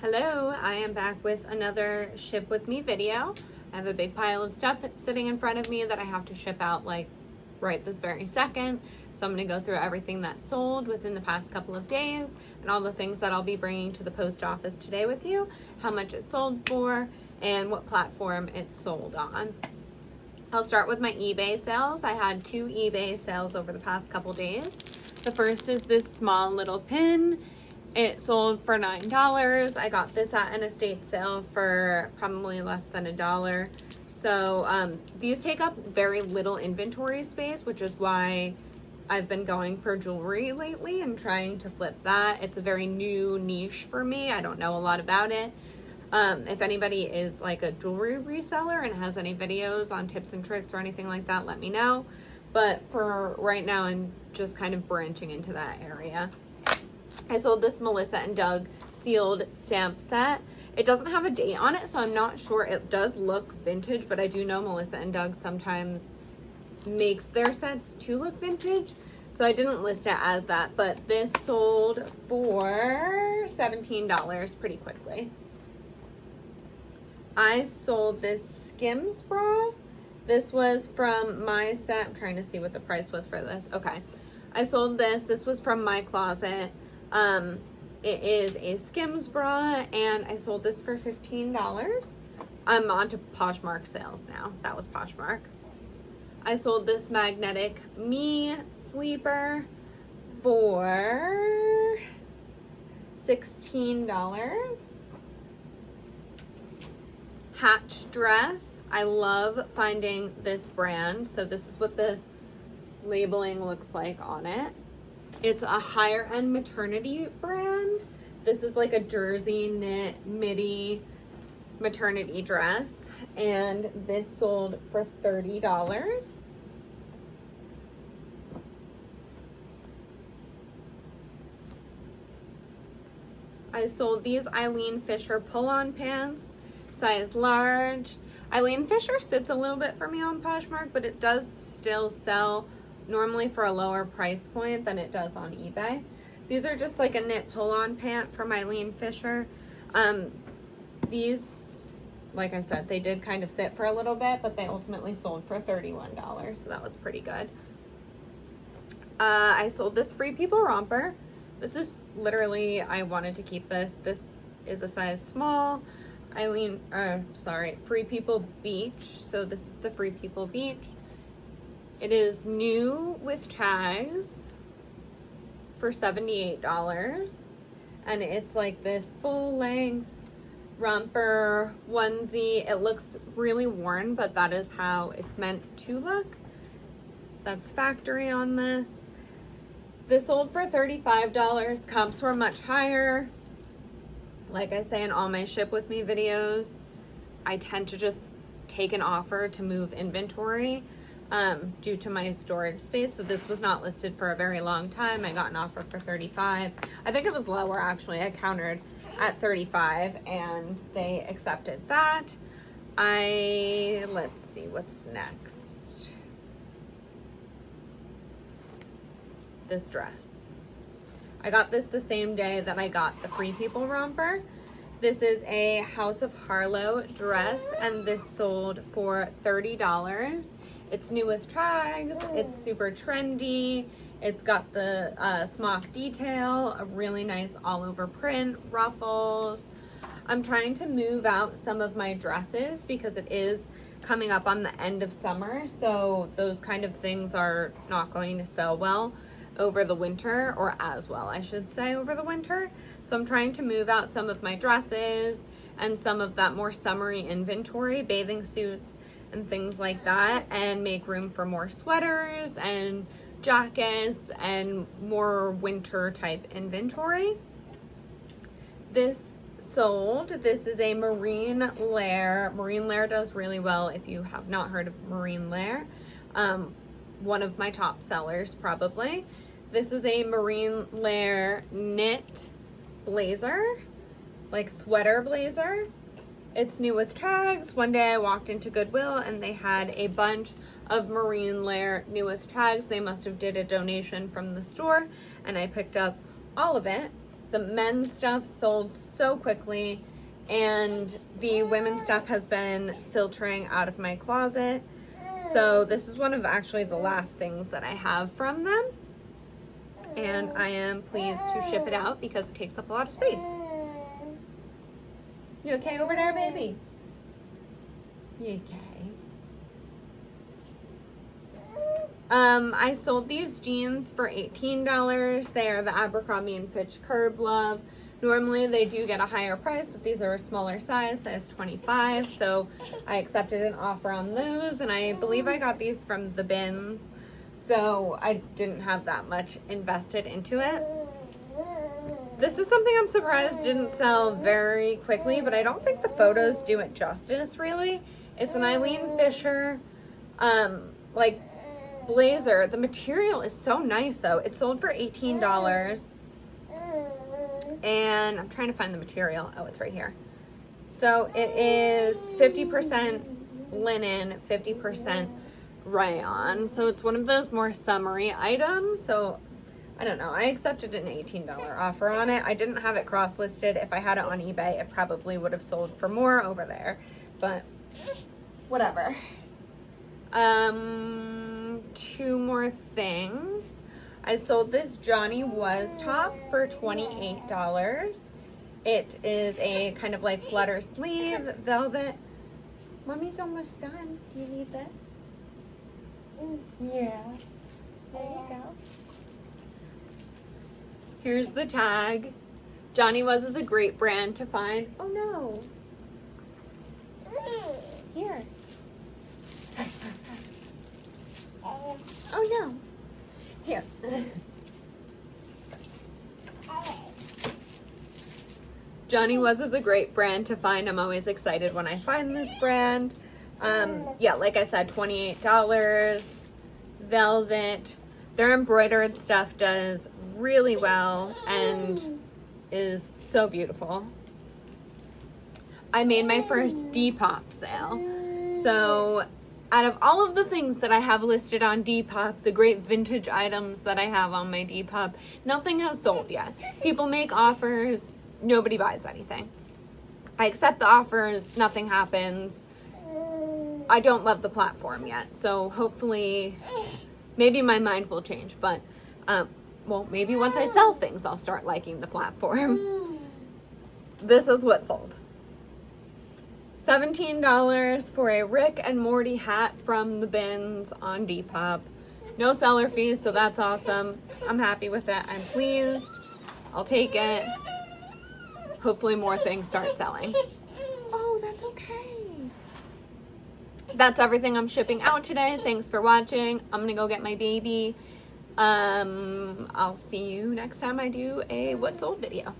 Hello, I am back with another ship with me video. I have a big pile of stuff sitting in front of me that I have to ship out like right this very second. So I'm going to go through everything that sold within the past couple of days and all the things that I'll be bringing to the post office today with you, how much it sold for, and what platform it's sold on. I'll start with my eBay sales. I had 2 eBay sales over the past couple days. The first is this small little pin. It sold for $9. I got this at an estate sale for probably less than $1. So these take up very little inventory space, which is why I've been going for jewelry lately and trying to flip that. It's a very new niche for me. I don't know a lot about it. If anybody is like a jewelry reseller and has any videos on tips and tricks or anything like that, let me know. But for right now, I'm just kind of branching into that area. I sold this Melissa and Doug sealed stamp set. It doesn't have a date on it, so I'm not sure. It does look vintage, but I do know Melissa and Doug sometimes makes their sets to look vintage, so I didn't list it as that. But this sold for $17 pretty quickly. I sold this Skims bra. This was from my set. I'm trying to see what the price was for this. Okay, I sold this. This was from my closet. It is a Skims bra, and I sold this for $15. I'm on to Poshmark sales now. That was Poshmark. I sold this Magnetic Me sleeper for $16. Hatch dress. I love finding this brand. So this is what the labeling looks like on it. It's a higher end maternity brand. This is like a jersey knit midi maternity dress, and this sold for $30. I sold these Eileen Fisher pull-on pants, size large. Eileen Fisher sits a little bit for me on Poshmark, but it does still sell normally for a lower price point than it does on eBay. These are just like a knit pull-on pant from Eileen Fisher. These, like I said, they did kind of sit for a little bit, but they ultimately sold for $31, so that was pretty good. I sold this Free People romper. This is literally, I wanted to keep this. This is a size small. Free People Beach. So this is the Free People Beach. It is new with tags for $78, and it's like this full length romper onesie. It looks really worn, but that is how it's meant to look. That's factory on this. This sold for $35. Comps were much higher. Like I say in all my ship with me videos, I tend to just take an offer to move inventory due to my storage space. So this was not listed for a very long time. I got an offer for $35. I think it was lower actually. I countered at $35 and they accepted that. Let's see what's next. This dress. I got this the same day that I got the Free People romper. This is a House of Harlow dress, and this sold for $30. It's new with tags. It's super trendy. It's got the smock detail, a really nice all over print, ruffles. I'm trying to move out some of my dresses because it is coming up on the end of summer, so those kind of things are not going to sell well over the winter, or as well I should say, over the winter. So I'm trying to move out some of my dresses and some of that more summery inventory, bathing suits and things like that, and make room for more sweaters and jackets and more winter type inventory. This sold. This is a Marine Lair. Marine Lair does really well if you have not heard of Marine Lair. One of my top sellers probably. This is a Marine Lair knit blazer, like sweater blazer. It's new with tags. One day I walked into Goodwill and they had a bunch of Marine Lair new with tags. They must have did a donation from the store and I picked up all of it. The men's stuff sold so quickly, and the women's stuff has been filtering out of my closet. So this is one of actually the last things that I have from them. And I am pleased to ship it out because it takes up a lot of space. You okay over there, baby? You okay? I sold these jeans for $18. They are the Abercrombie & Fitch Curb Love. Normally they do get a higher price, but these are a smaller size 25. So I accepted an offer on those, and I believe I got these from the bins. So I didn't have that much invested into it. This is something I'm surprised didn't sell very quickly, but I don't think the photos do it justice, really. It's an Eileen Fisher, like, blazer. The material is so nice, though. It sold for $18. And I'm trying to find the material. Oh, it's right here. So it is 50% linen, 50% rayon. So it's one of those more summery items. So I don't know. I accepted an $18 offer on it. I didn't have it cross-listed. If I had it on eBay, it probably would have sold for more over there. But whatever. Two more things. I sold this Johnny Was top for $28. It is a kind of like flutter sleeve velvet. Mommy's almost done. Do you need this? Yeah. There you go. Here's the tag. Johnny Was is a great brand to find. Oh no. Here. Oh no. Here. Johnny Was is a great brand to find. I'm always excited when I find this brand. Yeah, like I said, $28. Velvet. Their embroidered stuff does really well and is so beautiful. I made my first Depop sale. So out of all of the things that I have listed on Depop, the great vintage items that I have on my Depop, nothing has sold yet. People make offers, nobody buys anything. I accept the offers, nothing happens. I don't love the platform yet, so hopefully, maybe my mind will change, but, well, maybe once I sell things, I'll start liking the platform. This is what sold. $17 for a Rick and Morty hat from the bins on Depop. No seller fees, so that's awesome. I'm happy with it. I'm pleased. I'll take it. Hopefully more things start selling. Oh, that's okay. That's everything I'm shipping out today. Thanks for watching. I'm gonna go get my baby. I'll see you next time I do a what sold video.